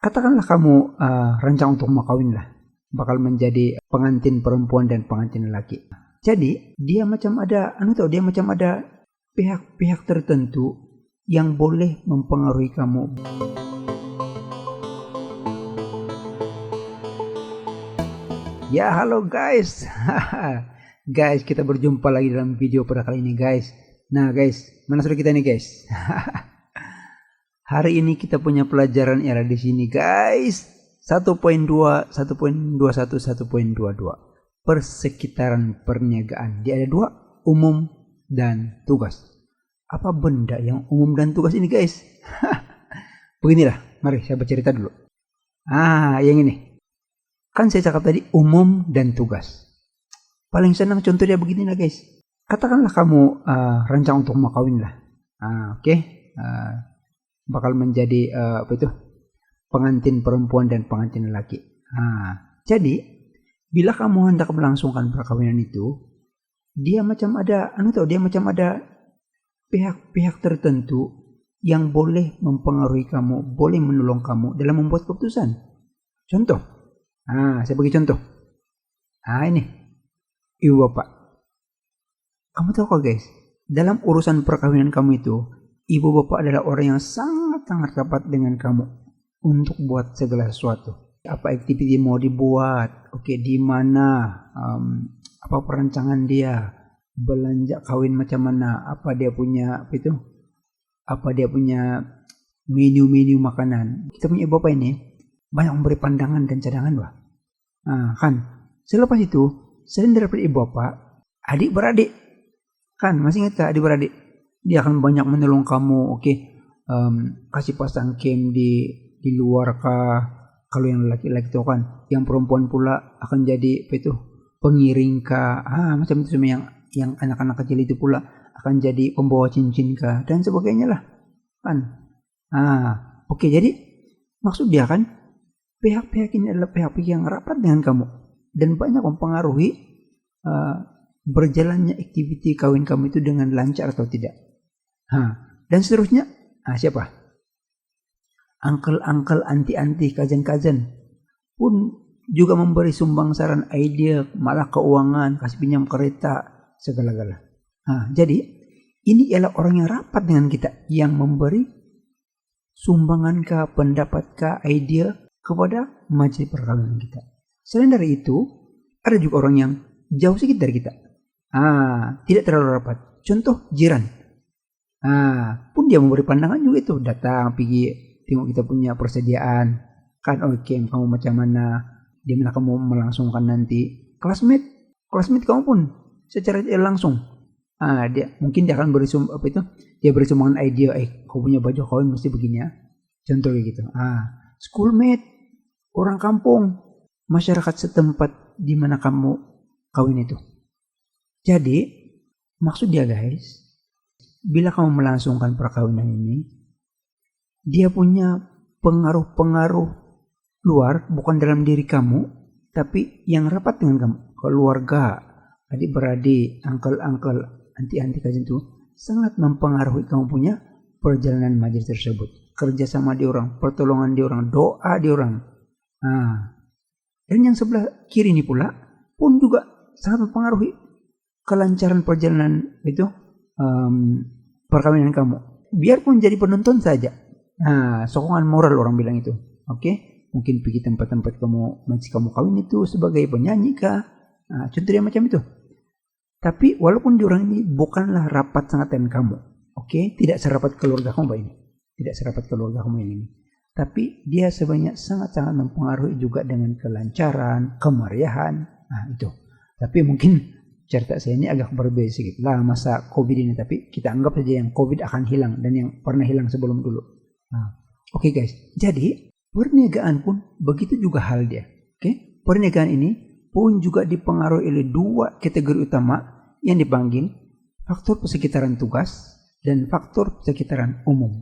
Katakanlah kamu rancang untuk mau kawin lah, bakal menjadi pengantin perempuan dan pengantin laki. Jadi dia macam ada pihak-pihak tertentu yang boleh mempengaruhi kamu. Ya halo guys. Guys, kita berjumpa lagi dalam video pada kali ini guys. Nah guys, mana sudah kita nih guys? Hari ini kita punya pelajaran era di sini guys. 1.2, 1.21, 1.22. Persekitaran perniagaan. Dia ada dua, umum dan tugas. Apa benda yang umum dan tugas ini guys? Beginilah, mari saya bercerita dulu. Yang ini. Kan saya cakap tadi umum dan tugas. Paling senang contoh dia begini lah guys. Katakanlah kamu rancang untuk mau kawin lah. Bakal menjadi pengantin perempuan dan pengantin laki. Jadi bila kamu hendak melangsungkan perkawinan itu, dia macam ada pihak-pihak tertentu yang boleh mempengaruhi kamu, boleh menolong kamu dalam membuat keputusan. Contoh, saya bagi contoh. Ini ibu bapak. Kamu tahu kok guys, dalam urusan perkawinan kamu itu, ibu bapak adalah orang yang sangat rapat dengan kamu untuk buat segala sesuatu. Apa aktiviti mau dibuat, di mana, apa perancangan dia, belanja kawin macam mana, apa dia punya menu makanan. Kita punya ibu bapak ini banyak memberi pandangan dan cadangan lah. Kan. Selepas itu, selain daripada ibu bapak, adik-beradik. Kan, masih ingat adik beradik? Dia akan banyak menolong kamu, kasih pasang game di luar kah, kalau yang laki-laki itu kan, yang perempuan pula akan jadi pengiring kah, macam itu semua yang anak-anak kecil itu pula akan jadi pembawa cincin kah, dan sebagainya lah, kan. Jadi maksud dia kan, pihak-pihak ini adalah pihak-pihak yang rapat dengan kamu dan banyak mempengaruhi berjalannya aktiviti kawin kamu itu dengan lancar atau tidak. Dan seterusnya, siapa? Uncle-uncle, anti-anti, kajen-kajen pun juga memberi sumbang saran, ide, malah keuangan, kasih pinjam kereta, segala-gala. Jadi ini ialah orang yang rapat dengan kita, yang memberi sumbangan kah, pendapat kah, ide kepada majelis perkawinan kita. Selain dari itu, ada juga orang yang jauh sedikit dari kita. Tidak terlalu rapat. Contoh jiran. Pun dia memberi pandangan juga itu. Datang, pergi, tengok kita punya persediaan. Kan, kamu macam mana. Di mana kamu melangsungkan nanti. Classmate kamu pun secara langsung. Mungkin dia akan beri dia beri sumbangan idea. Kau punya baju kawin mesti begini ya. Contoh kayak gitu. Schoolmate, orang kampung, masyarakat setempat di mana kamu kawin itu. Jadi, maksud dia guys, bila kamu melangsungkan perkawinan ini, dia punya pengaruh-pengaruh luar, bukan dalam diri kamu, tapi yang rapat dengan kamu. Keluarga, adik-beradik, uncle-uncle, anti-anti kajian itu, sangat mempengaruhi kamu punya perjalanan majelis tersebut. Kerjasama di orang, pertolongan di orang, doa di orang. Dan yang sebelah kiri ini pula, pun juga sangat mempengaruhi kelancaran perjalanan perkawinan kamu. Biarpun jadi penonton saja. Sokongan moral orang bilang itu. Mungkin pergi tempat-tempat majelis kamu kawin itu sebagai penyanyi kah. Contoh dia macam itu. Tapi walaupun diorang ini bukanlah rapat sangat dengan kamu. Tidak serapat keluarga kamu ini. Tidak serapat keluarga kamu yang ini. Tapi dia sebanyak sangat-sangat mempengaruhi juga dengan kelancaran, kemeriahan. Itu. Tapi mungkin cerita saya ini agak berbeda sedikit lah masa COVID ini, tapi kita anggap saja yang COVID akan hilang dan yang pernah hilang sebelum dulu. Guys, jadi perniagaan pun begitu juga hal dia. Perniagaan ini pun juga dipengaruhi oleh dua kategori utama yang dipanggil faktor persekitaran tugas dan faktor persekitaran umum.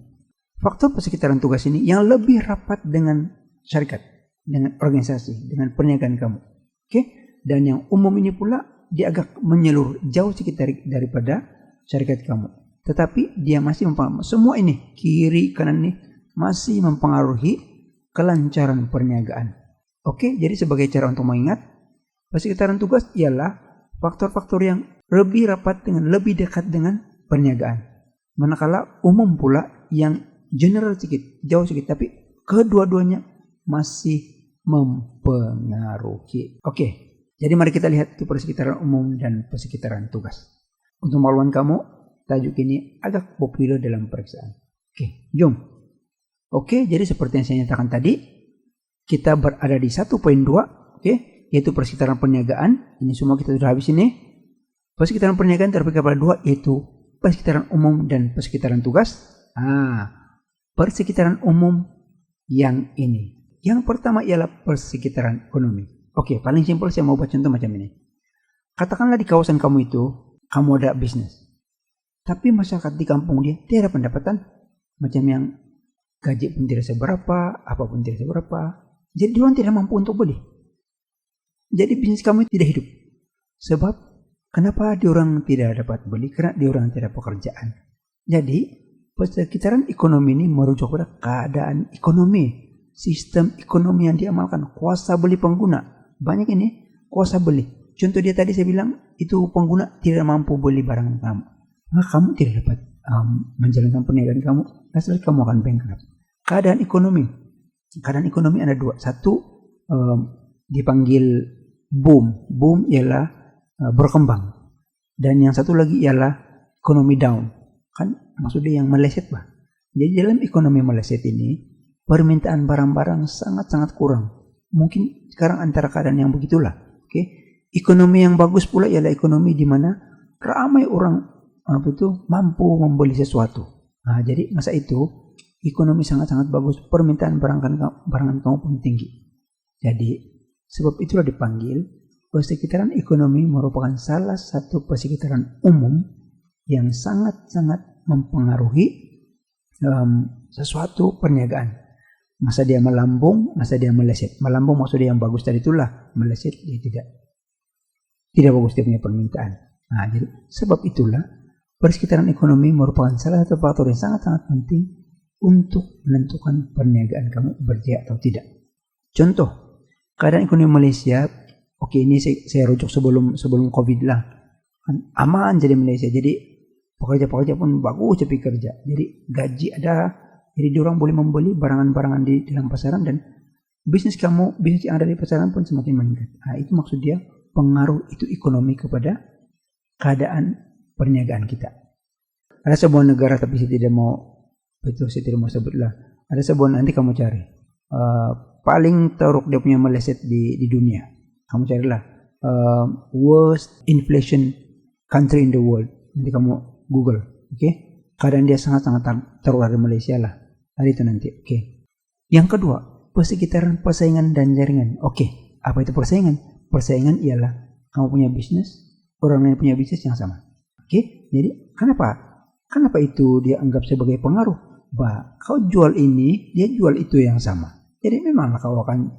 Faktor persekitaran tugas ini yang lebih rapat dengan syarikat, dengan organisasi, dengan perniagaan kamu. Dan yang umum ini pula dia agak menyeluruh jauh sedikit daripada syarikat kamu. Tetapi dia masih mempengaruhi semua ini, kiri kanan ini masih mempengaruhi kelancaran perniagaan. Oke, jadi sebagai cara untuk mengingat, persekitaran tugas ialah faktor-faktor yang lebih rapat dengan lebih dekat dengan perniagaan. Manakala umum pula yang general sedikit, jauh sedikit, tapi kedua-duanya masih mempengaruhi. Oke, jadi mari kita lihat itu persekitaran umum dan persekitaran tugas. Untuk pengetahuan kamu, tajuk ini agak populer dalam periksaan. Oke, jom. Oke, jadi seperti yang saya nyatakan tadi, kita berada di 1.2, oke, yaitu persekitaran perniagaan. Ini semua kita sudah habis ini. Persekitaran perniagaan terbagi kepada dua, yaitu persekitaran umum dan persekitaran tugas. Persekitaran umum yang ini. Yang pertama ialah persekitaran ekonomi. Oke, paling simpel saya mau buat contoh macam ini. Katakanlah di kawasan kamu itu, kamu ada bisnis. Tapi masyarakat di kampung dia tidak ada pendapatan. Macam yang gaji pun tidak seberapa, apapun tidak seberapa. Jadi dia tidak mampu untuk beli. Jadi bisnis kamu tidak hidup. Sebab kenapa diorang tidak dapat beli? Karena diorang tidak pekerjaan. Jadi persekitaran ekonomi ini merujuk pada keadaan ekonomi, sistem ekonomi yang diamalkan, kuasa beli pengguna. Banyak ini kuasa beli. Contoh dia tadi saya bilang itu pengguna tidak mampu beli barang kamu. Maka kamu tidak dapat menjalankan perniagaan kamu. Hasilnya kamu akan bankrupt. Keadaan ekonomi ada dua. Satu dipanggil boom. Boom ialah berkembang. Dan yang satu lagi ialah ekonomi down. Kan maksudnya yang meleset bah. Jadi dalam ekonomi meleset ini, permintaan barang-barang sangat-sangat kurang. Mungkin sekarang antara keadaan yang begitulah. Oke. Ekonomi yang bagus pula ialah ekonomi di mana ramai orang mampu membeli sesuatu. Nah, jadi masa itu ekonomi sangat-sangat bagus, permintaan barangan kamu pun tinggi. Jadi sebab itulah dipanggil persekitaran ekonomi merupakan salah satu persekitaran umum yang sangat-sangat mempengaruhi sesuatu perniagaan. Masa dia melambung, masa dia meleset. Melambung maksudnya yang bagus tadi itulah, meleset dia tidak bagus dia punya permintaan. Nah, jadi sebab itulah persekitaran ekonomi merupakan salah satu faktor yang sangat-sangat penting untuk menentukan perniagaan kamu berjaya atau tidak. Contoh, keadaan ekonomi Malaysia, oke ini saya rujuk sebelum COVID lah. Kan aman jadi Malaysia. Jadi pekerja-pekerja pun bagus tapi kerja. Jadi gaji ada, jadi diorang boleh membeli barangan-barangan di dalam pasaran dan bisnis yang ada di pasaran pun semakin meningkat. Nah, itu maksud dia pengaruh itu ekonomi kepada keadaan perniagaan kita. Ada sebuah negara tapi saya tidak mau sebutlah. Ada sebuah nanti kamu cari paling teruk dia punya meleset di dunia. Kamu carilah worst inflation country in the world. Nanti kamu Google, oke? Keadaan dia sangat-sangat teruk dari Malaysia lah. Ada itu nanti, oke? Yang kedua, persekitaran persaingan dan jaringan. Oke, apa itu persaingan? Persaingan ialah kamu punya bisnis, orang lain punya bisnis yang sama. Oke, jadi kenapa itu dia anggap sebagai pengaruh? Kau jual ini, dia jual itu yang sama. Jadi memanglah kau akan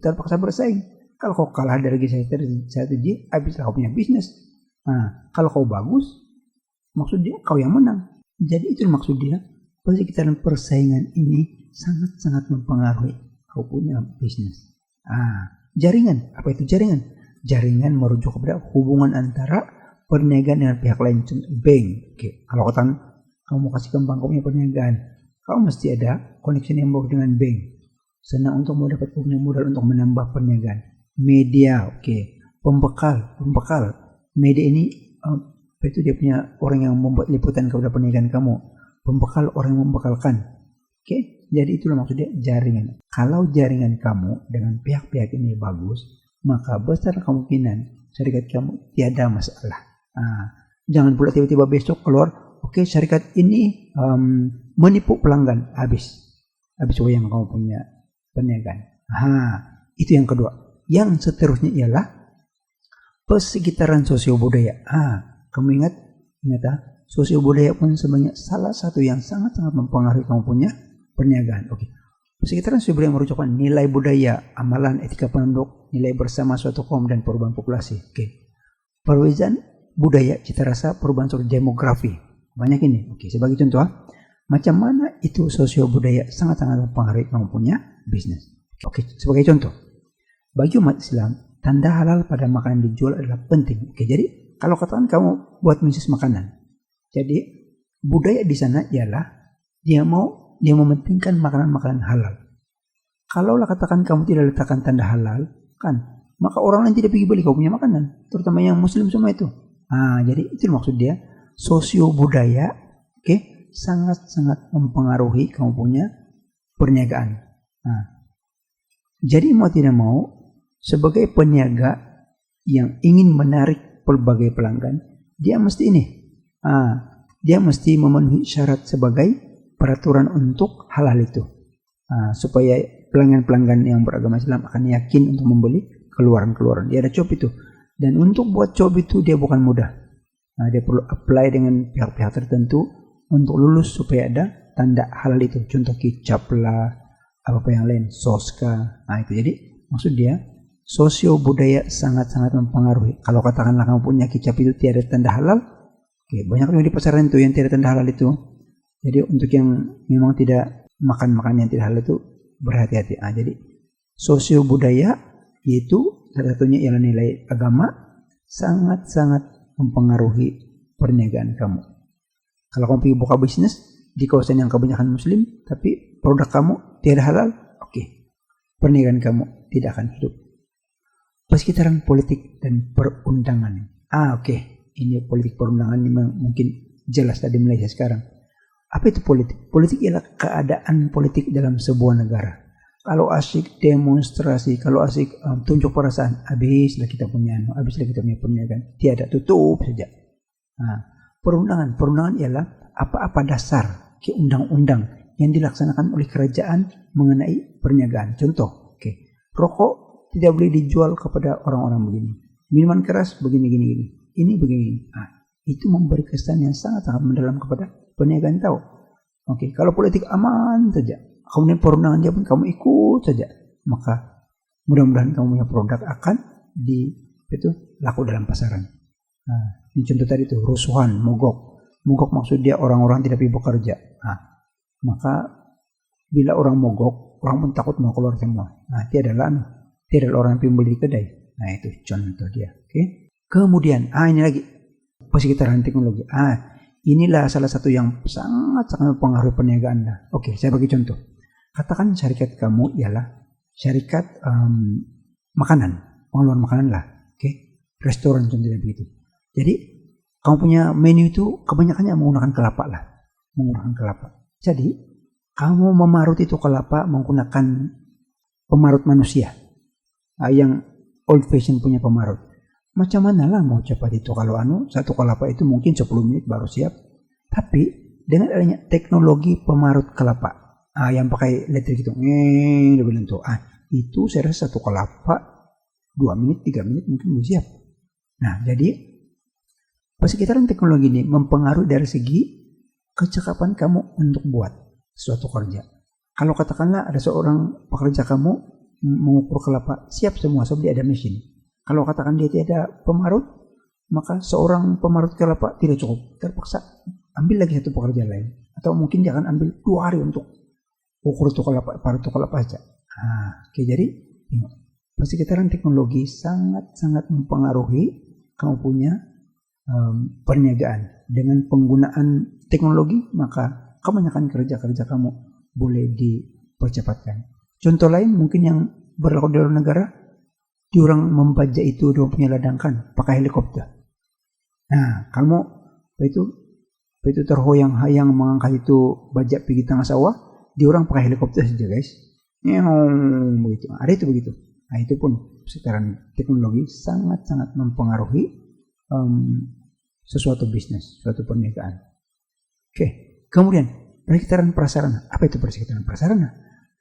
terpaksa bersaing. Kalau kau kalah dari satu dia, habislah kau punya bisnis. Nah, kalau kau bagus, maksud dia kau yang menang. Jadi itu maksud dia. Persekitaran persaingan ini sangat-sangat mempengaruhi kau punya bisnis. Jaringan, apa itu jaringan? Jaringan merujuk kepada hubungan antara perniagaan dengan pihak lain, bank. Oke. Kalau kamu kasih kembang kamu punya perniagaan, kamu mesti ada connection yang bagus dengan bank. Senang untuk mendapat punya modal untuk menambah perniagaan. Media, oke. Pembekal. Media ini itu dia punya orang yang membuat liputan kepada perniagaan kamu. Pembekal orang yang membekalkan. Oke. Jadi itulah maksudnya jaringan. Kalau jaringan kamu dengan pihak-pihak ini bagus, maka besar kemungkinan syarikat kamu tiada masalah. Jangan pula tiba-tiba besok keluar, oke, syarikat ini menipu pelanggan, habis yang kamu punya perniagaan. Itu yang kedua. Yang seterusnya ialah persekitaran sosio budaya. Kamu ingat sosio budaya pun sebenarnya salah satu yang sangat-sangat mempengaruhi kamu punya perniagaan. Oke. Persekitaran sosio budaya merupakan nilai budaya, amalan, etika penduduk, nilai bersama suatu kaum dan perubahan populasi. Oke. Perbedaan budaya, cita rasa, perubahan sosial, demografi. Banyak ini. Oke, sebagai contoh, macam mana itu sosio budaya sangat-sangat mempengaruhi kamu punya bisnis. Oke, sebagai contoh, bagi umat Islam, tanda halal pada makanan dijual adalah penting. Oke, jadi kalau katakan kamu buat bisnis makanan, jadi budaya di sana ialah dia mementingkan makanan-makanan halal. Kalaulah katakan kamu tidak letakkan tanda halal, kan, maka orang lain tidak pergi beli kau punya makanan, terutama yang Muslim semua itu. Jadi itu maksud dia, sosio budaya, sangat-sangat mempengaruhi kamu punya perniagaan. Jadi mau tidak mau, sebagai peniaga yang ingin menarik berbagai pelanggan, dia mesti dia mesti memenuhi syarat sebagai peraturan untuk halal itu, supaya pelanggan-pelanggan yang beragama Islam akan yakin untuk membeli keluaran-keluaran. Dia ada job itu, dan untuk buat job itu dia bukan mudah. Dia perlu apply dengan pihak-pihak tertentu untuk lulus supaya ada tanda halal itu. Contoh kicap lah, apa yang lain, soska. Itu jadi maksud dia sosio budaya sangat-sangat mempengaruhi. Kalau katakanlah kamu punya kicap itu tiada tanda halal, banyak yang di pasaran itu yang tiada tanda halal itu. Jadi untuk yang memang tidak makan yang tidak halal itu berhati-hati. Jadi sosio budaya yaitu salah satunya ialah nilai agama sangat-sangat mempengaruhi perniagaan kamu. Kalau kamu pergi buka bisnis di kawasan yang kebanyakan Muslim, tapi produk kamu tidak halal, perniagaan kamu tidak akan hidup. Persekitaran politik dan perundangan. Ini politik perundangan ini mungkin jelas di Malaysia sekarang. Apa itu politik? Politik ialah keadaan politik dalam sebuah negara. Kalau asik demonstrasi, kalau asik tunjuk perasaan, habislah kita punya perniagaan. Tiada, tutup saja. Perundangan ialah apa-apa dasar ke undang-undang yang dilaksanakan oleh kerajaan mengenai perniagaan. Contoh, rokok tidak boleh dijual kepada orang-orang begini. Minuman keras begini. Ini begini. Itu memberi kesan yang sangat-sangat mendalam kepada perniagaan tahu. Kalau politik aman saja, kemudian perundangan dia pun kamu ikut saja, maka mudah-mudahan kamu punya produk akan laku dalam pasaran. Ini contoh tadi itu rusuhan, mogok maksud dia orang-orang tidak pergi bekerja. Maka bila orang mogok, orang pun takut mau keluar semua. Tiada orang yang membeli di kedai. Itu contoh dia. Kemudian ini lagi persekitaran teknologi. Inilah salah satu yang sangat-sangat mempengaruhi perniagaan. Saya bagi contoh. Katakan syarikat kamu ialah syarikat makanan, pengeluaran makanan lah. Restoran contohnya begitu. Jadi kamu punya menu itu kebanyakannya menggunakan kelapa. Jadi kamu memarut itu kelapa menggunakan pemarut manusia, yang old fashion punya pemarut. Macam mana lah mau cepat itu kalau satu kelapa itu mungkin 10 menit baru siap. Tapi dengan adanya teknologi pemarut kelapa, yang pakai elektrik itu, itu saya rasa satu kelapa 2 menit, 3 menit mungkin belum siap. Jadi persekitaran teknologi ini mempengaruhi dari segi kecakapan kamu untuk buat suatu kerja. Kalau katakanlah ada seorang pekerja kamu mengukur kelapa, siap semua sebab dia ada mesin. Kalau katakan dia tidak pemarut, maka seorang pemarut kelapa tidak cukup. Terpaksa ambil lagi satu pekerja lain. Atau mungkin dia akan ambil 2 hari untuk ukur itu kelapa, parut itu kelapa saja. Jadi persekitaran teknologi sangat-sangat mempengaruhi kamu punya perniagaan. Dengan penggunaan teknologi, maka kebanyakan kerja-kerja kamu boleh dipercepatkan. Contoh lain mungkin yang berlaku di luar negara, diorang membajak itu dia punya ladang kan pakai helikopter. Kamu itu terhoyang-hayang mengangkat itu bajak pergi tengah sawah, diorang pakai helikopter saja guys. Begitu. Ada itu begitu. Itu pun sekarang teknologi sangat-sangat mempengaruhi sesuatu bisnis, suatu perniagaan. Kemudian persekitaran prasarana. Apa itu persekitaran prasarana?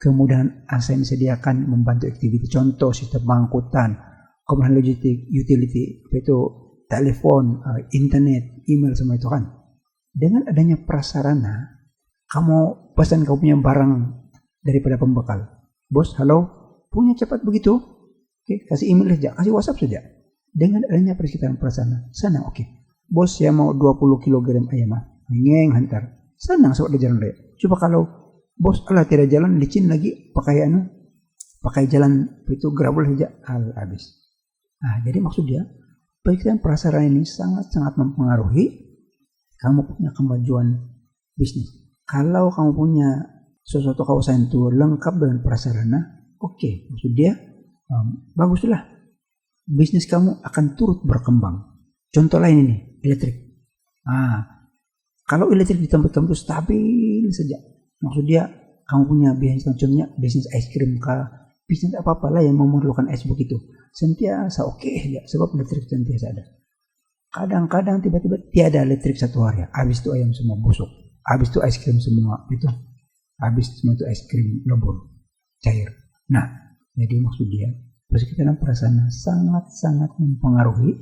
Kemudahan akses yang disediakan membantu aktiviti, contoh sistem pengangkutan, kemudahan logistik, utility, itu telepon, internet, email, semua itu kan. Dengan adanya prasarana, kamu pesan kau punya barang daripada pembekal. Bos, halo, punya cepat begitu? Kasih email saja, kasih WhatsApp saja. Dengan adanya persekitaran prasarana, senang. Bos, saya mau 20 kg ayam, hantar. Senang sebab dia jalan raya. Coba kalau bos tidak jalan licin lagi pakai pakai jalan itu gravel saja habis. Nah, jadi maksud dia pekerjaan prasarana ini sangat-sangat mempengaruhi kamu punya kemajuan bisnis. Kalau kamu punya sesuatu kawasan itu lengkap dengan prasarana, oke, maksud dia baguslah, bisnis kamu akan turut berkembang. Contoh lain ini, elektrik. Kalau elektrik di tempat kamu itu stabil saja, maksud dia kamu punya bisnis, contohnya bisnis es krim kah, bisnis apa-apa lah yang memerlukan es begitu, sentiasa oke ya, sebab listrik sentiasa ada. Kadang-kadang tiba-tiba tiada listrik satu hari, habis itu ayam semua busuk, habis itu es krim semua itu, habis semua itu es krim lebur, cair. Nah, jadi maksud dia persekitaran prasarana sangat-sangat mempengaruhi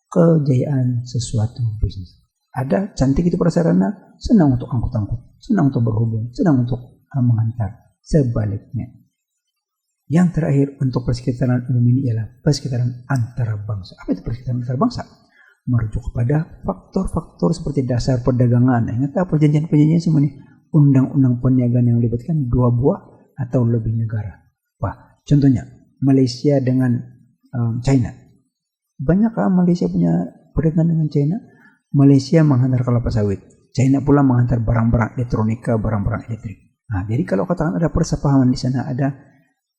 kejayaan sesuatu bisnis. Ada cantik itu prasarana, senang untuk angkut-angkut, senang untuk berhubung, senang untuk mengantar. Sebaliknya, yang terakhir untuk persekitaran umum ini ialah persekitaran antara bangsa. Apa itu persekitaran antara bangsa? Merujuk kepada faktor-faktor seperti dasar perdagangan. Ingat perjanjian-perjanjian semua ini, undang-undang perniagaan yang melibatkan 2 buah atau lebih negara. Contohnya Malaysia dengan China. Banyakkah Malaysia punya perdagangan dengan China? Malaysia menghantar kelapa sawit, China pula menghantar barang-barang elektronika, barang-barang elektrik. Nah, jadi kalau katakan ada persepahaman di sana, ada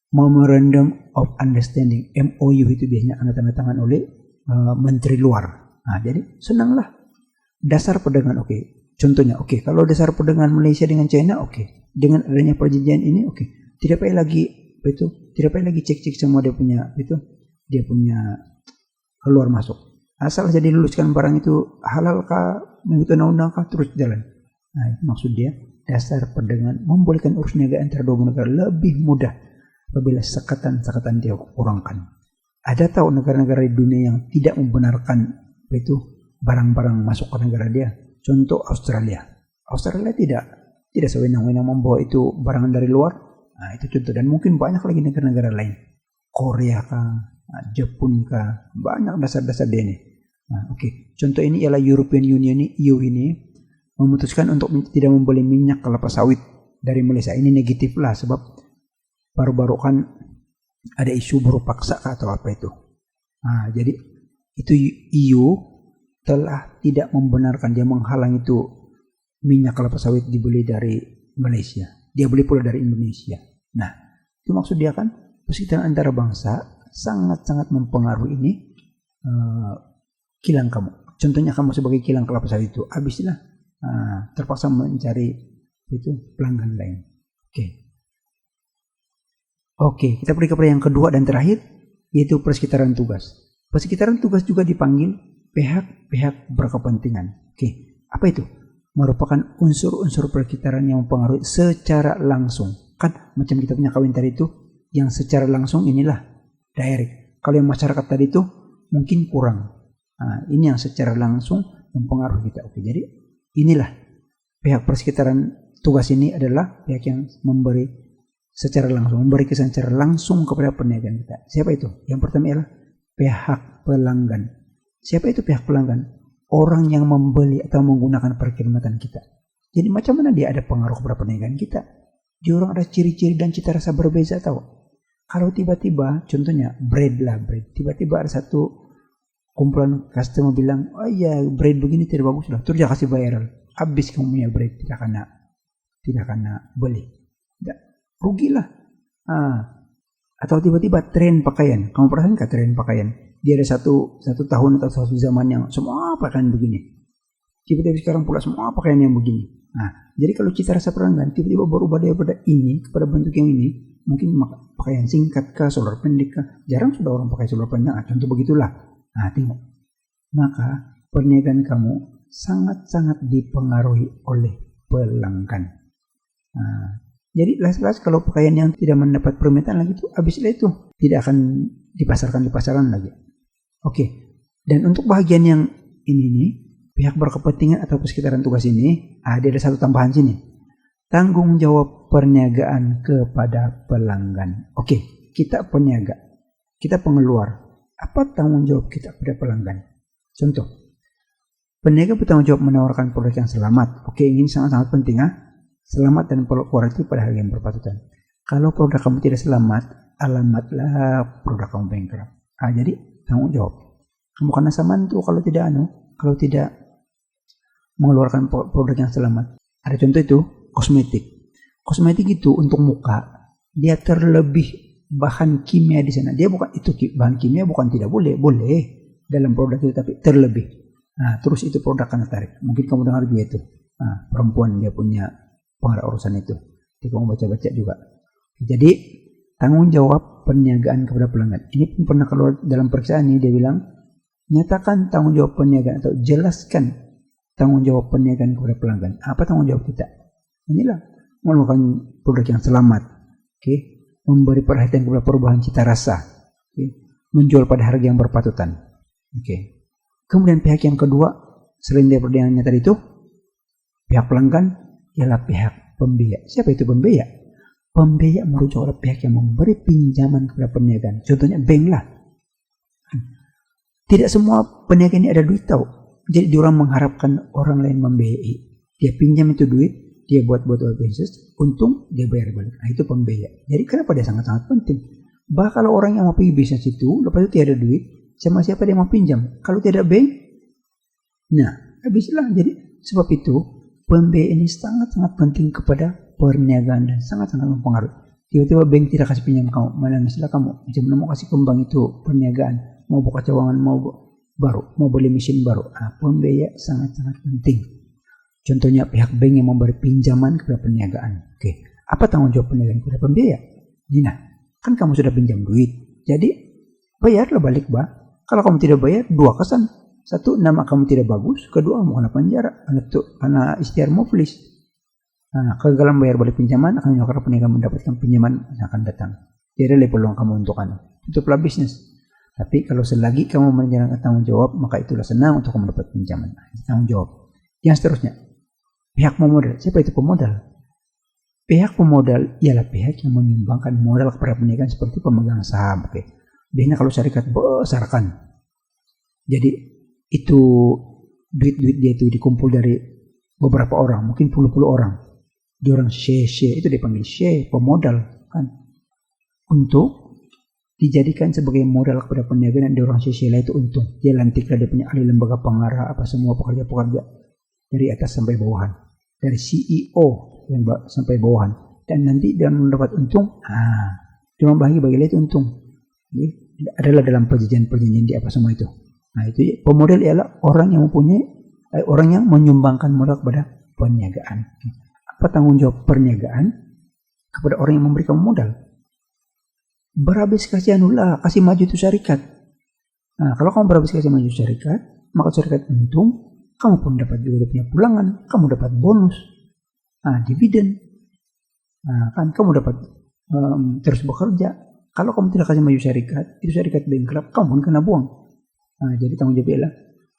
Memorandum of Understanding, MOU, itu biasanya tanda tangan oleh menteri luar. Nah, jadi senanglah. Dasar perdagangan oke. Contohnya oke. Kalau dasar perdagangan Malaysia dengan China oke. Dengan adanya perjanjian ini oke. Tidak payah lagi cek-cek semua dia punya keluar masuk. Asal jadi luluskan barang itu halal kah, mengikuti undang-undang kah, terus jalan. Nah, itu maksud dia dasar perdagangan membolehkan urus niaga antara 2 negara lebih mudah apabila sekatan-sekatan dia kurangkan. Ada tahu negara-negara di dunia yang tidak membenarkan itu barang-barang masuk ke negara dia? Contoh Australia. Australia tidak sewenang-wenang membawa itu barangan dari luar. Nah, itu contoh, dan mungkin banyak lagi negara-negara lain. Korea kah, Jepun kah, banyak dasar-dasar dia ini. Nah, oke. Contoh ini ialah European Union EU ini memutuskan untuk tidak membeli minyak kelapa sawit dari Malaysia. Ini negatif lah, sebab baru-baru kan ada isu buruh paksa atau apa itu. Nah, jadi itu EU telah tidak membenarkan, dia menghalang itu minyak kelapa sawit dibeli dari Malaysia. Dia beli pula dari Indonesia. Nah, itu maksud dia kan persekitaran antara bangsa sangat-sangat mempengaruhi ini kilang kamu. Contohnya kamu sebagai kilang kelapa sawit itu, habislah terpaksa mencari itu pelanggan lain. Oke, kita pergi kepada yang kedua dan terakhir, yaitu persekitaran tugas. Persekitaran tugas juga dipanggil pihak-pihak berkepentingan. Oke, apa itu? Merupakan unsur-unsur persekitaran yang mempengaruhi secara langsung. Kan macam kita punya kawin tadi itu, yang secara langsung inilah direct. Kalau yang masyarakat tadi itu mungkin kurang. Nah, ini yang secara langsung mempengaruhi kita. Oke, jadi inilah pihak persekitaran tugas ini adalah pihak yang memberi secara langsung, memberi kesan secara langsung kepada perniagaan kita. Siapa itu? Yang pertama ialah pihak pelanggan. Siapa itu pihak pelanggan? Orang yang membeli atau menggunakan perkhidmatan kita. Jadi macam mana dia ada pengaruh kepada perniagaan kita? Dia orang ada ciri-ciri dan cita rasa berbeza tahu. Kalau tiba-tiba, contohnya bread. Tiba-tiba ada satu kumpulan customer bilang, oh iya bread begini tidak bagus lah. Terus dia kasih viral. Habis kamu punya bread, tidak kena beli. Rugilah. Atau tiba-tiba tren pakaian. Kamu perasakan nggak tren pakaian? Dia ada satu tahun atau satu zaman yang semua pakaian begini. Tiba-tiba sekarang pula semua pakaian yang begini. Nah, jadi kalau cita rasa pelanggan tiba-tiba berubah daripada ini kepada bentuk yang ini, mungkin pakaian singkat kah, solar pendek kah? Jarang sudah orang pakai solar pendek. Contoh begitulah. Nah, tengok. Maka perniagaan kamu sangat-sangat dipengaruhi oleh pelanggan. Nah, jadi jelas-jelas kalau pakaian yang tidak mendapat permintaan lagi itu habislah itu tidak akan dipasarkan di pasaran lagi. Oke. Dan untuk bagian yang ini nih, pihak berkepentingan atau persekitaran tugas ini, dia ada satu tambahan sini. Tanggung jawab perniagaan kepada pelanggan. Oke, kita peniaga, kita pengeluar. Apa tanggung jawab kita kepada pelanggan? Contoh, peniaga bertanggung jawab menawarkan produk yang selamat. Oke, ini sangat-sangat penting. Selamat dan kualitas pada harga yang berpatutan. Kalau produk kamu tidak selamat, alamatlah produk kamu bankrupt. Jadi tanggung jawab. Kamu kena saman tuh kalau tidak mengeluarkan produk yang selamat. Ada contoh itu kosmetik. Kosmetik itu untuk muka, dia terlebih bahan kimia di sana. Dia bukan itu bahan kimia bukan tidak boleh dalam produk itu, tapi terlebih. Terus itu produk kena tarik. Mungkin kamu dengar juga itu. Perempuan dia punya pengarah urusan itu. Jadi kamu baca-baca juga. Jadi tanggung jawab perniagaan kepada pelanggan. Ini pun pernah keluar dalam periksaan ini, dia bilang nyatakan tanggung jawab perniagaan atau jelaskan tanggung jawab perniagaan kepada pelanggan. Apa tanggung jawab kita? Inilah melakukan produk yang selamat, memberi perhatian kepada perubahan cita rasa, menjual pada harga yang berpatutan. Kemudian pihak yang kedua selain daripada yang tadi itu, pihak pelanggan ialah pihak pembiaya. Siapa itu pembiaya? Pembiaya merujuk oleh pihak yang memberi pinjaman kepada perniagaan. Contohnya bank lah. Tidak semua peniaga ini ada duit tahu. Jadi diorang mengharapkan orang lain membiayai. Dia pinjam itu duit, dia buat bisnis, untung dia bayar balik. Itu pembiaya. Jadi kenapa dia sangat-sangat penting? Bahkan kalau orang yang mau pergi bisnis itu, lepas itu tiada duit, sama siapa dia mau pinjam? Kalau tidak bank, habislah. Jadi sebab itu pembiaya ini sangat-sangat penting kepada perniagaan dan sangat-sangat mempengaruhi. Tiba-tiba bank tidak kasih pinjam kamu, menangislah kamu. Jangan mau kasih kembang itu perniagaan, mau buka cawangan, mau beli mesin baru. Pembiaya sangat-sangat penting. Contohnya pihak bank yang memberi pinjaman kepada perniagaan. Apa tanggung jawab perniagaan kepada pembiaya? Kan kamu sudah pinjam duit, jadi bayarlah balik, Kalau kamu tidak bayar, dua kesan. Satu, nama kamu tidak bagus. Kedua, kamu kena penjara karena ikhtiar muflis. Kegagalan bayar balik pinjaman akan menyebabkan perniagaan mendapatkan pinjaman yang akan datang. Tidak ada peluang kamu untuk tutuplah bisnis. Tapi kalau selagi kamu menjalankan tanggung jawab, maka itulah senang untuk kamu dapat pinjaman. Tanggung jawab. Yang seterusnya, pihak pemodal. Siapa itu pemodal? Pihak pemodal ialah pihak yang menyumbangkan modal kepada perniagaan seperti pemegang saham. Biasanya kalau syarikat besar kan. Jadi itu duit-duit dia itu dikumpul dari beberapa orang, mungkin puluh-puluh orang. Dia orang share itu dipanggil share, pemodal kan. Untuk dijadikan sebagai modal kepada perniagaan dan dia orang share itu untung. Dia lantiklah dia punya ahli lembaga pengarah apa semua pekerja-pekerja dari atas sampai bawahan. Dari CEO sampai bawahan. Dan nanti dia mendapat untung, cuma bagi-bagi itu untung. Adalah dalam perjanjian di apa semua itu. Itu pemodal ialah orang yang mempunyai orang yang menyumbangkan modal kepada perniagaan. Apa tanggung jawab perniagaan kepada orang yang memberikan modal? Berhabis kasih kasih maju itu syarikat. Kalau kamu berhabis kasih maju syarikat, maka syarikat untung, kamu pun dapat juga punya pulangan, kamu dapat bonus, dividen, kan kamu dapat terus bekerja. Kalau kamu tidak kasih maju syarikat, itu syarikat bankrupt, kamu pun kena buang. Jadi tanggung jawab ialah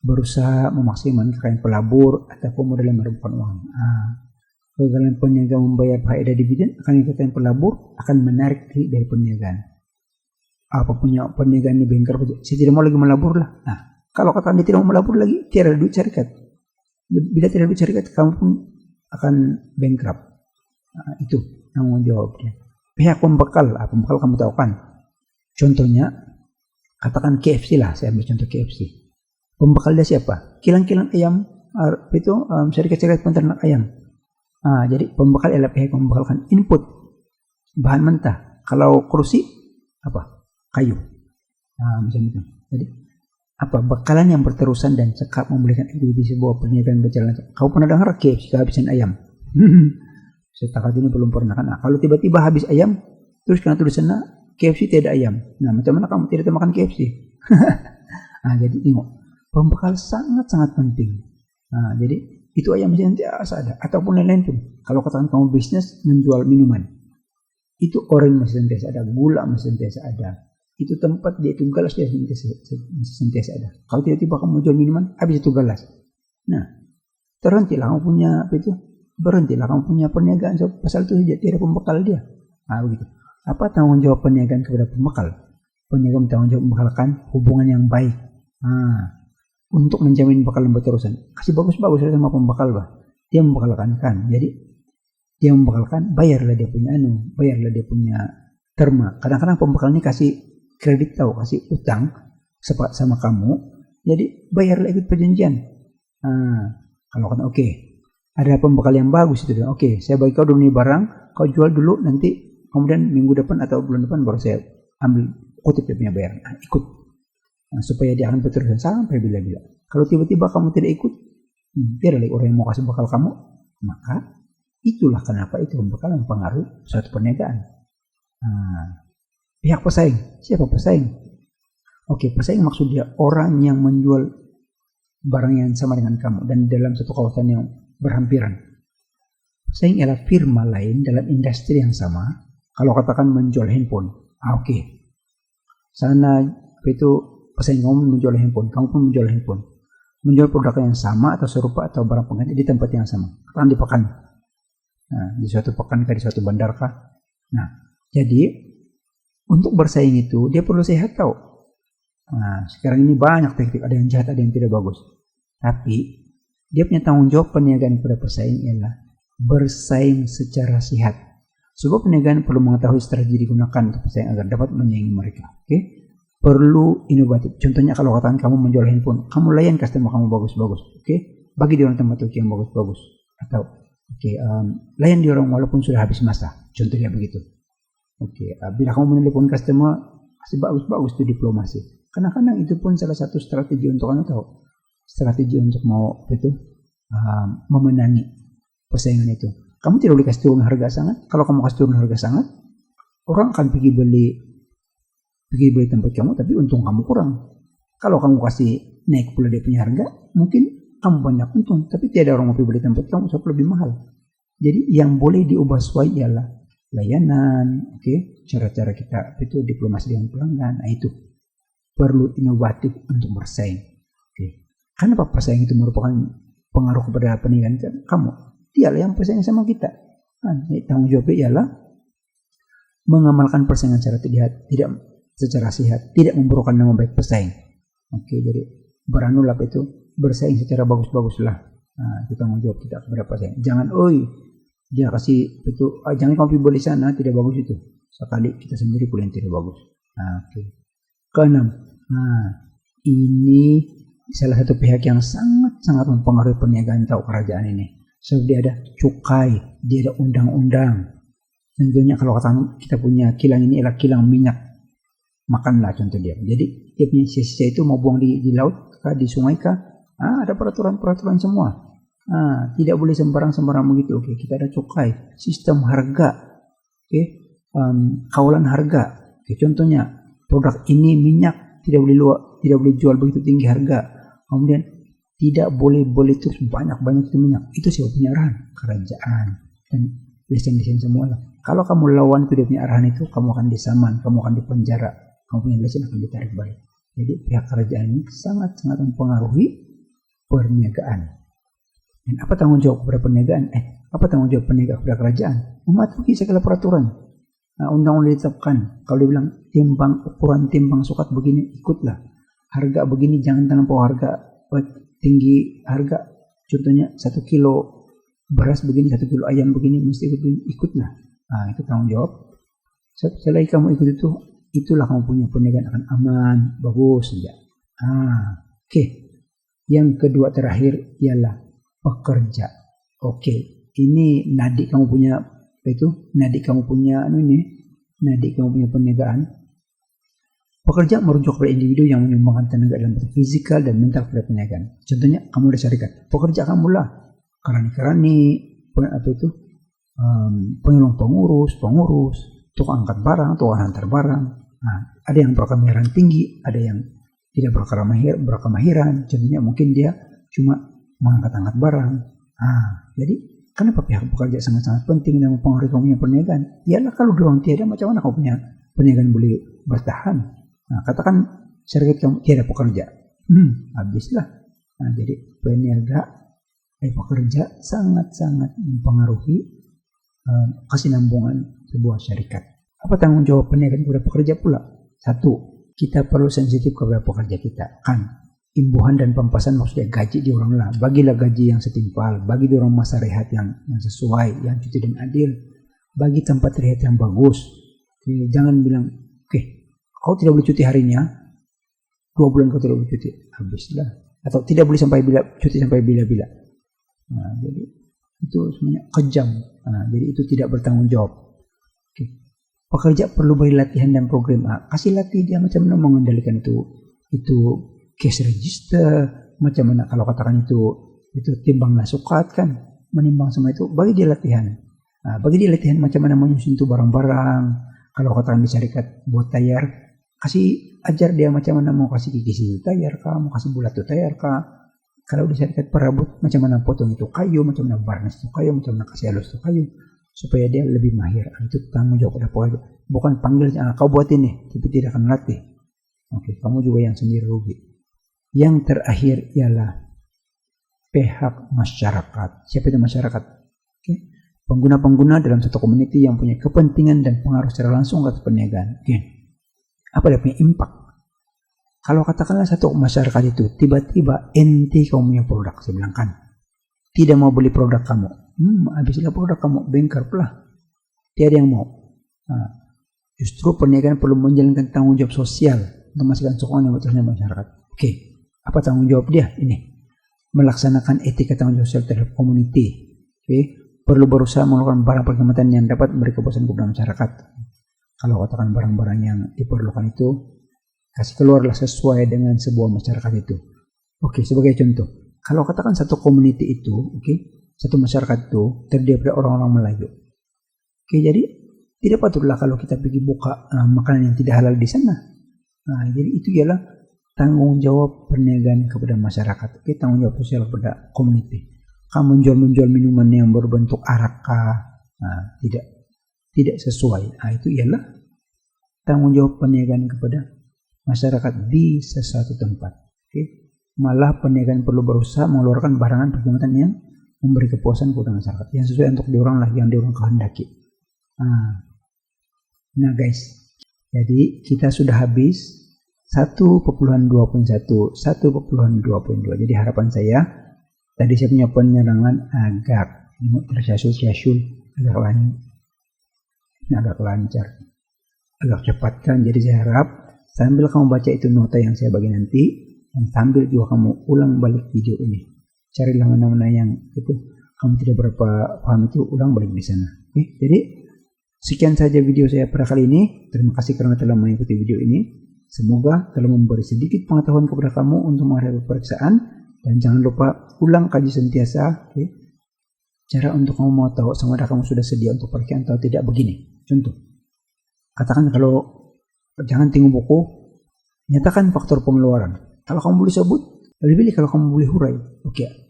berusaha memaksimalkan kekayaan pelabur atau pemodal yang merupakan uang. Kegagalan perniagaan membayar faedah dividen akan kekayaan pelabur akan menarik dari perniagaan. Apa punya perniagaan ini bankrupt, saya tidak mau lagi melabur lah. Kalau kata Anda tidak mau melabur lagi, tiada duit syarikat. Bila tidak ada duit syarikat, kamu pun akan bankrupt. Itu tanggung jawabnya. Pihak pembekal, pembekal kamu tahu kan. Contohnya, katakan KFC lah, saya ambil contoh KFC. Pembekal dia siapa? Kilang-kilang ayam, itu syarikat-syarikat peternak ayam. Jadi pembekal adalah pihak yang membekalkan input bahan mentah. Kalau kursi, kayu. Macam itu. Jadi bekalan yang berterusan dan cekap memberikan ide di sebuah perniagaan berjalan. Kau pernah dengar KFC kehabisan ayam? Setakat ini belum pernah kan. Kalau tiba-tiba habis ayam, terus kena tulisannya KFC tidak ayam. Macam mana kamu tidak makan KFC? Jadi tengok, pembekal sangat-sangat penting. Jadi itu ayam sentiasa ada, ataupun lain-lain pun. Kalau katakan kamu bisnis menjual minuman, itu orange masih sentiasa ada, gula masih sentiasa ada. Itu tempat dia itu gelas dia sentiasa ada. Kalau tiba-tiba kamu jual minuman, habis itu gelas. Terhentilah kamu punya berhentilah kamu punya perniagaan pasal itu tidak ada pembekal dia. Begitu. Apa tanggung jawab perniagaan kepada pembekal? Perniagaan bertanggung jawab membekalkan hubungan yang baik. Untuk menjamin bekal yang berterusan. Kasih bagus-bagus sama pembekal, Dia membekalkan kan. Jadi dia membekalkan, bayarlah dia punya terma. Kadang-kadang pembekal ini kasih kredit kasih utang sama kamu, jadi bayarlah ikut perjanjian. Kalau kan oke, ada pembekal yang bagus itu, oke, saya bagi kau dulu nih barang, kau jual dulu, nanti kemudian minggu depan atau bulan depan baru saya ambil kutip dia punya bayaran. Ikut, supaya dia akan berterus sampai bila-bila. Kalau tiba-tiba kamu tidak ikut, dia adalah orang yang mau kasih bekal kamu, maka itulah kenapa itu pembekal mempengaruhi suatu perniagaan. Pihak pesaing, siapa pesaing? Oke, pesaing maksud dia orang yang menjual barang yang sama dengan kamu dan dalam satu kawasan yang berhampiran. Pesaing ialah firma lain dalam industri yang sama. Kalau katakan menjual handphone, oke. Sana itu pesaing kamu menjual handphone, kamu pun menjual handphone. Menjual produk yang sama atau serupa atau barang pengganti di tempat yang sama. Katakan di pekan. Di suatu pekan di suatu bandar kah? Jadi untuk bersaing itu dia perlu sehat tahu. Sekarang ini banyak teknik, ada yang jahat, ada yang tidak bagus. Tapi dia punya tanggung jawab perniagaan kepada pesaing ialah bersaing secara sehat. Sebab perniagaan perlu mengetahui strategi digunakan untuk pesaing agar dapat menyaingi mereka. Perlu inovatif. Contohnya kalau katakan kamu menjual handphone, kamu layan customer kamu bagus-bagus. Bagi dia orang tempat yang bagus-bagus. Atau layan dia orang walaupun sudah habis masa. Contohnya begitu. Bila kamu menelpon customer, masih bagus-bagus itu diplomasi. Kadang-kadang itu pun salah satu strategi untuk strategi untuk mau memenangi persaingan itu. Kamu tidak boleh kasih turun harga sangat. Kalau kamu kasih turun harga sangat, orang akan pergi beli tempat kamu, tapi untung kamu kurang. Kalau kamu kasih naik pula dia punya harga, mungkin kamu banyak untung, tapi tidak orang mau beli tempat kamu sebab lebih mahal. Jadi yang boleh diubah sesuai ialah layanan, cara-cara kita itu diplomasi dengan pelanggan, itu perlu inovatif untuk bersaing. Kenapa pesaing itu merupakan pengaruh kepada perniagaan kamu? Dialah yang pesaing sama kita. Tanggung jawabnya ialah mengamalkan persaingan secara sehat, tidak memburukkan nama baik pesaing. Jadi beranulah itu bersaing secara bagus-baguslah. Itu tanggung jawab kita kepada pesaing. Jangan, dia kasih itu, jangan kamu beli sana, tidak bagus itu. Sekali kita sendiri pula yang tidak bagus. Keenam, ini salah satu pihak yang sangat-sangat mempengaruhi perniagaan kerajaan ini. Sebab dia ada cukai, dia ada undang-undang. Tentunya kalau kita punya kilang ini adalah kilang minyak, makanlah contoh dia. Jadi dia punya sisa-sisa itu mau buang di laut kah, di sungai kah? Ada peraturan semua. Tidak boleh sembarang begitu. Kita ada cukai, sistem harga, kawalan harga. Contohnya produk ini minyak tidak boleh jual begitu tinggi harga. Kemudian tidak boleh terus banyak itu minyak. Itu siapa punya arahan? Kerajaan dan lesen semua lah. Kalau kamu lawan itu dia punya arahan itu, kamu akan disaman, kamu akan dipenjara, kamu punya lesen akan ditarik balik. Jadi pihak kerajaan ini sangat-sangat mempengaruhi perniagaan. Dan apa tanggung jawab kepada perniagaan? Apa tanggung jawab perniagaan kepada kerajaan? Mematuhi segala peraturan. Undang-undang ditetapkan. Kalau dia bilang ukuran timbang sukat begini, ikutlah. Harga begini jangan terlampau harga tinggi harga. Contohnya 1 kilo beras begini, 1 kilo ayam begini, mesti ikutlah. Itu tanggung jawab. Setelah kamu ikut itu, itulah kamu punya perniagaan akan aman, bagus saja. Yang kedua terakhir ialah pekerja. Ini nadi kamu punya perniagaan. Pekerja merujuk kepada individu yang menyumbangkan tenaga dalam bentuk fisikal dan mental pada perniagaan. Contohnya kamu ada syarikat, pekerja kamu lah kerani, penyulung pengurus, tukang angkat barang, tukang hantar barang. Ada yang berkemahiran tinggi, ada yang tidak berkemahiran. Contohnya mungkin dia cuma mengangkat barang. Jadi kenapa pihak pekerja sangat-sangat penting dalam mempengaruhi kamu punya perniagaan? Ialah kalau doang tiada, macam mana kamu punya perniagaan boleh bertahan? Katakan syarikat kamu tiada pekerja, habislah. Jadi pekerja sangat-sangat mempengaruhi kesinambungan sebuah syarikat. Apa tanggung jawab perniagaan kepada pekerja pula? 1, kita perlu sensitif kepada pekerja kita. Imbuhan dan pempasan maksudnya gaji di orang lah. Bagilah gaji yang setimpal, bagi di orang masa rehat yang sesuai, yang cuti dan adil, bagi tempat rehat yang bagus. Jangan bilang, oke, kau tidak boleh cuti harinya, 2 bulan kau tidak boleh cuti, habislah. Atau tidak boleh cuti sampai bila-bila. Nah, jadi itu sebenarnya kejam. Nah, jadi itu tidak bertanggung jawab. Oke. Pekerja perlu beri latihan dan program. Kasih latih dia macam mana mengendalikan itu cash register, macam mana kalau katakan itu timbang nasukat kan, menimbang semua itu, bagi dia latihan. Bagi dia latihan macam mana menyusun itu barang-barang. Kalau katakan di syarikat buat tayar, kasih ajar dia macam mana mau kasih gigi itu tayar kah, mau kasih bulat itu tayar kah. Kalau di syarikat perabot, macam mana potong itu kayu, macam mana varnish itu kayu, macam mana kasih halus itu kayu, supaya dia lebih mahir. Itu tanggung jawab pada pekerja. Bukan panggil, kau buat ini, tapi tidak akan latih. Oke, kamu juga yang sendiri rugi. Yang terakhir ialah pihak masyarakat. Siapa itu masyarakat? Oke. Pengguna-pengguna dalam satu community yang punya kepentingan dan pengaruh secara langsung atas perniagaan. Oke. Apa dia punya impact? Kalau katakanlah satu masyarakat itu tiba-tiba ente kamu punya produk, saya bilang kan, tidak mau beli produk kamu, habislah produk kamu, bankrupt lah, tiada yang mau. Justru perniagaan perlu menjalankan tanggung jawab sosial untuk memastikan sokongan yang betul masyarakat. Oke, apa tanggung jawab dia? Ini melaksanakan etika tanggung jawab sosial terhadap community. Oke, perlu berusaha melakukan barang perkhidmatan yang dapat memberi kepuasan kepada masyarakat. Kalau katakan barang-barang yang diperlukan itu kasih keluarlah sesuai dengan sebuah masyarakat itu. Oke, sebagai contoh, kalau katakan satu community itu, satu masyarakat itu terdiri dari orang-orang Melayu. Oke, jadi tidak patutlah kalau kita pergi buka makanan yang tidak halal di sana. Jadi itu ialah tanggung jawab perniagaan kepada masyarakat. Oke, tanggung jawab sosial kepada community. Kamu menjual minuman yang berbentuk arak, tidak sesuai. Itu ialah tanggung jawab perniagaan kepada masyarakat di sesuatu tempat. Malah perniagaan perlu berusaha mengeluarkan barangan perkhidmatan yang memberi kepuasan kepada masyarakat, yang sesuai untuk diorang lah, yang diorang kehendaki. Nah guys, jadi kita sudah habis 1.2.1, 1.2.2. Jadi harapan saya, tadi saya punya penyerangan agak tersyasul-syasul, agak lancar, agak cepat kan. Jadi saya harap sambil kamu baca itu nota yang saya bagi nanti, dan sambil juga kamu ulang balik video ini. Carilah mana-mana yang itu kamu tidak berapa paham, itu ulang balik di sana. Jadi sekian saja video saya pada kali ini. Terima kasih karena telah mengikuti video ini. Semoga telah memberi sedikit pengetahuan kepada kamu untuk menghadapi pemeriksaan. Dan jangan lupa ulang kaji sentiasa. Cara untuk kamu mau tahu sama ada kamu sudah sedia untuk pemeriksaan atau tidak begini. Contoh, katakan kalau jangan tengok buku, nyatakan faktor pengeluaran. Kalau kamu boleh sebut, lebih baik kalau kamu boleh hurai.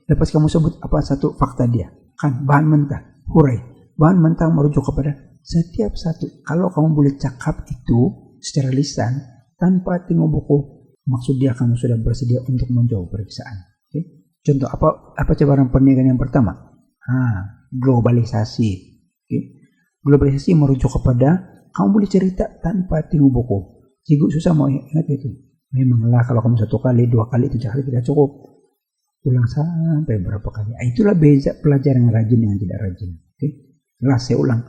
Lepas kamu sebut apa satu fakta dia. Kan bahan mentah, hurai. Bahan mentah merujuk kepada setiap satu. Kalau kamu boleh cakap itu secara lisan tanpa tengok buku, maksud dia kamu sudah bersedia untuk menjawab pemeriksaan. Contoh apa cabaran perniagaan yang pertama? Globalisasi. Globalisasi merujuk kepada kamu boleh cerita tanpa tengok buku. Cikgu susah mau ingat itu. Memanglah kalau kamu 1 kali, 2 kali, 3 kali tidak cukup. Ulang sampai berapa kali. Itulah beza pelajar yang rajin dengan tidak rajin. Saya ulang.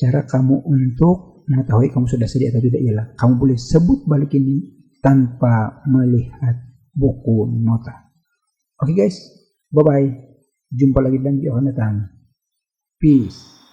Cara kamu untuk mengetahui kamu sudah sedia atau tidak ialah kamu boleh sebut balik ini tanpa melihat buku nota. Oke guys, bye-bye. Jumpa lagi dalam video akan datang. Peace.